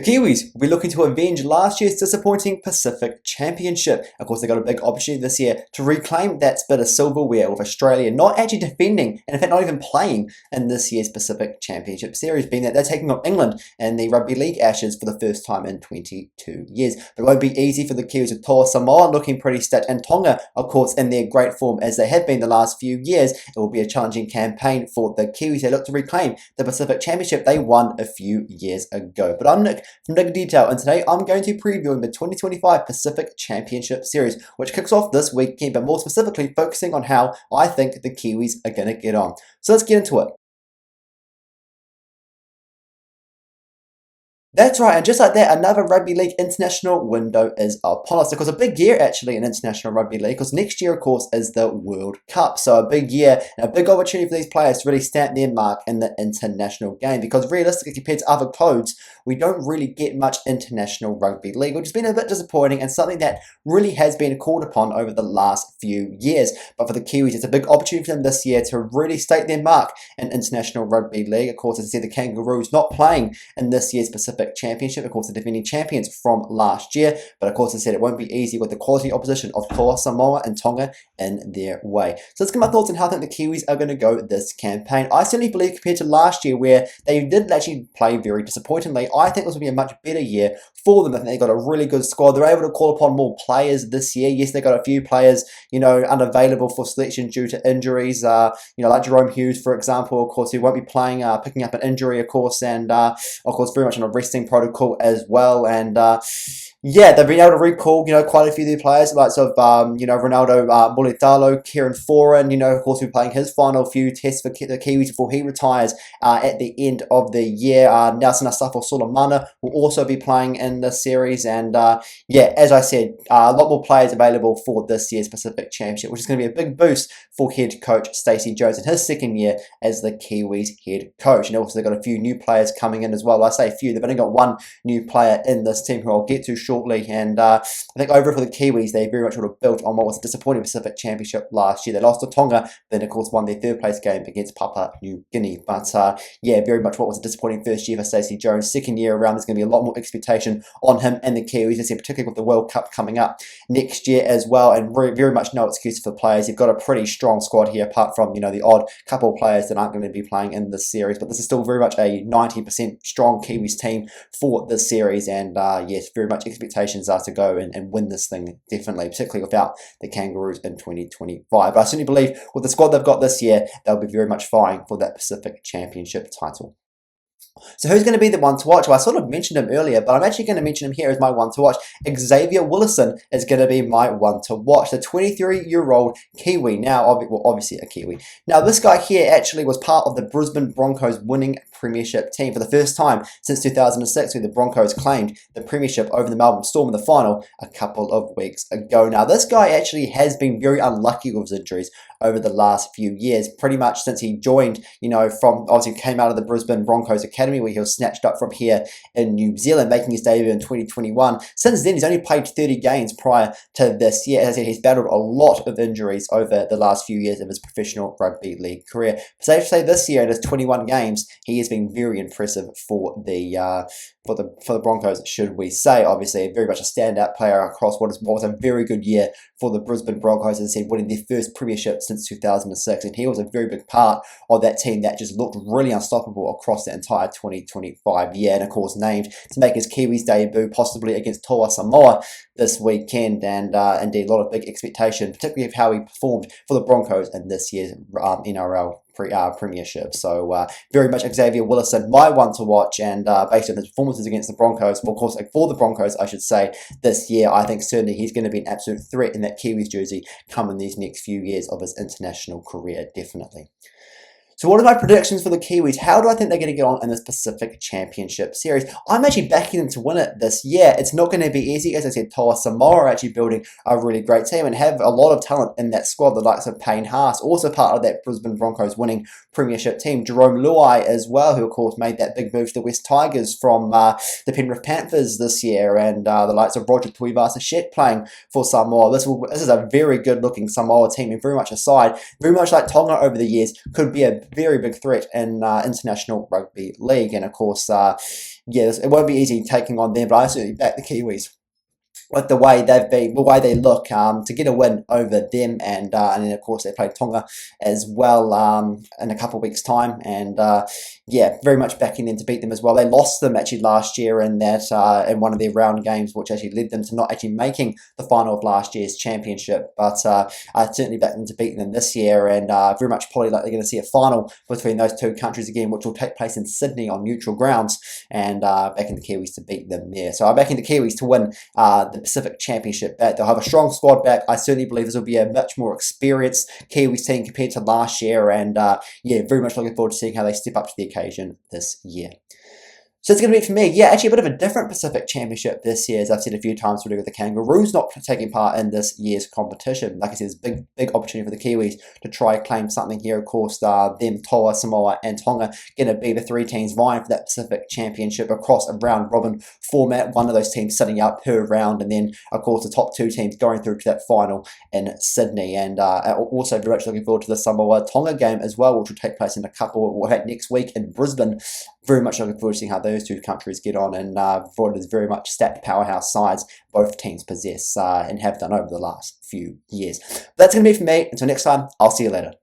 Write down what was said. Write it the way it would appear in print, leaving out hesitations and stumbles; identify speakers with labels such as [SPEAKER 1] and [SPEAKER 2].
[SPEAKER 1] Kiwis will be looking to avenge last year's disappointing Pacific Championship. Of course, they got a big opportunity this year to reclaim that bit of silverware, with Australia not actually defending, and in fact not even playing in this year's Pacific Championship Series, being that they're taking on England in the Rugby League Ashes for the first time in 22 years. But it won't be easy for the Kiwis, with Toa Samoa looking pretty stacked, and Tonga, of course, in their great form as they have been the last few years. It will be a challenging campaign for the Kiwis. They look to reclaim the Pacific Championship they won a few years ago. But I'm Nick from Nickn'detail, and today I'm going to be previewing the 2025 Pacific Championship Series, which kicks off this weekend, but more specifically focusing on how I think the Kiwis are going to get on. So let's get into it. That's right, and just like that, another Rugby League international window is upon us. Of course, a big year actually in international Rugby League, because next year, of course, is the World Cup. So a big year and a big opportunity for these players to really stamp their mark in the international game, because realistically, compared to other codes, we don't really get much international Rugby League, which has been a bit disappointing and something that really has been called upon over the last few years. But for the Kiwis, it's a big opportunity for them this year to really state their mark in international Rugby League. Of course, as I said, the Kangaroos not playing in this year's Pacific Championship, of course, the defending champions from last year. But of course, as I said, it won't be easy with the quality opposition of Toa Samoa and Tonga in their way. So let's get my thoughts on how I think the Kiwis are going to go this campaign. I certainly believe, compared to last year, where they did actually play very disappointingly, I think this will be a much better year for them. I think they've got a really good squad. They're able to call upon more players this year. Yes, they got a few players, unavailable for selection due to injuries. Like Jerome Hughes, for example, of course, who won't be playing, picking up an injury, of course, and of course, very much on a resting protocol as well. And yeah, they've been able to recall, quite a few of their players, like Ronaldo Mulitalo, Kieran Foran, of course, will be playing his final few tests for the Kiwis before he retires at the end of the year. Nelson Asafo Solomana will also be playing in the series, and yeah, as I said, a lot more players available for this year's Pacific Championship, which is going to be a big boost for head coach Stacey Jones in his second year as the Kiwis head coach. And also they've got a few new players coming in as well. I say a few, they've only got one new player in this team who I'll get to shortly. And I think over for the Kiwis, they very much would have built on what was a disappointing Pacific Championship last year. They lost to Tonga, then of course won their third place game against Papua New Guinea. But yeah, very much what was a disappointing first year for Stacey Jones. Second year around, there's going to be a lot more expectation on him and the Kiwis, particularly with the World Cup coming up next year as well. And very much no excuse for players. You've got a pretty strong squad here, apart from the odd couple of players that aren't going to be playing in this series. But this is still very much a 90% strong Kiwis team for this series. And yes, very much expectations are to go and win this thing, definitely, particularly without the Kangaroos in 2025. But I certainly believe with the squad they've got this year, they'll be very much vying for that Pacific Championship title. So who's going to be the one to watch? Well, I sort of mentioned him earlier, but I'm actually going to mention him here as my one to watch. Xavier Willison is going to be my one to watch. The 23-year-old Kiwi, now obviously a Kiwi. Now, this guy here actually was part of the Brisbane Broncos winning premiership team for the first time since 2006, when the Broncos claimed the premiership over the Melbourne Storm in the final a couple of weeks ago. Now, this guy actually has been very unlucky with his injuries over the last few years, pretty much since he joined, from, obviously came out of the Brisbane Broncos Academy, where he was snatched up from here in New Zealand, making his debut in 2021. Since then, he's only played 30 games prior to this year. As I said, he's battled a lot of injuries over the last few years of his professional rugby league career. But safe to say, this year in his 21 games, he has been very impressive for the Broncos, should we say. Obviously, very much a standout player across what was a very good year for the Brisbane Broncos, as I said, winning their first premiership since 2006, and he was a very big part of that team that just looked really unstoppable across the entire 2025 year, and of course named to make his Kiwis debut possibly against Toa Samoa this weekend. And indeed, a lot of big expectation, particularly of how he performed for the Broncos in this year's NRL premiership. So very much Xavier Willison, my one to watch, and based on his performances against the Broncos, well, of course, for the Broncos, I should say, this year, I think certainly he's going to be an absolute threat in that Kiwis jersey come in these next few years of his international career, definitely. So what are my predictions for the Kiwis? How do I think they're going to get on in this Pacific Championship Series? I'm actually backing them to win it this year. It's not going to be easy. As I said, Toa Samoa are actually building a really great team and have a lot of talent in that squad. The likes of Payne Haas, also part of that Brisbane Broncos winning premiership team. Jerome Luai as well, who of course made that big move to the West Tigers from the Penrith Panthers this year. And the likes of Roger Tuivasa-Sheck playing for Samoa. This is a very good looking Samoa team, and very much a side, very much like Tonga over the years, could be a very big threat in international rugby league. And of course, yeah, it won't be easy taking on them, but I certainly back the Kiwis with the way they've been, the way they look, to get a win over them, and then of course they play Tonga as well in a couple of weeks' time, and yeah, very much backing them to beat them as well. They lost them actually last year in that in one of their round games, which actually led them to not actually making the final of last year's championship. But I certainly back them to beat them this year, and very much probably like they're going to see a final between those two countries again, which will take place in Sydney on neutral grounds, and backing the Kiwis to beat them there. So I'm backing the Kiwis to win the Pacific Championship back. They'll have a strong squad back. I certainly believe this will be a much more experienced Kiwis team compared to last year, and yeah, very much looking forward to seeing how they step up to the occasion this year. So it's going to be for me, yeah, actually a bit of a different Pacific Championship this year, as I've said a few times already with the Kangaroos not taking part in this year's competition. Like I said, it's a big opportunity for the Kiwis to try claim something here. Of course, them, Toa, Samoa and Tonga going to be the three teams vying for that Pacific Championship across a round-robin format, one of those teams sitting out per round, and then, of course, the top two teams going through to that final in Sydney. And also very much looking forward to the Samoa-Tonga game as well, which will take place in next week in Brisbane. Very much looking forward to seeing how those two countries get on, and for it is very much stacked powerhouse sides both teams possess and have done over the last few years. But that's going to be for me. Until next time, I'll see you later.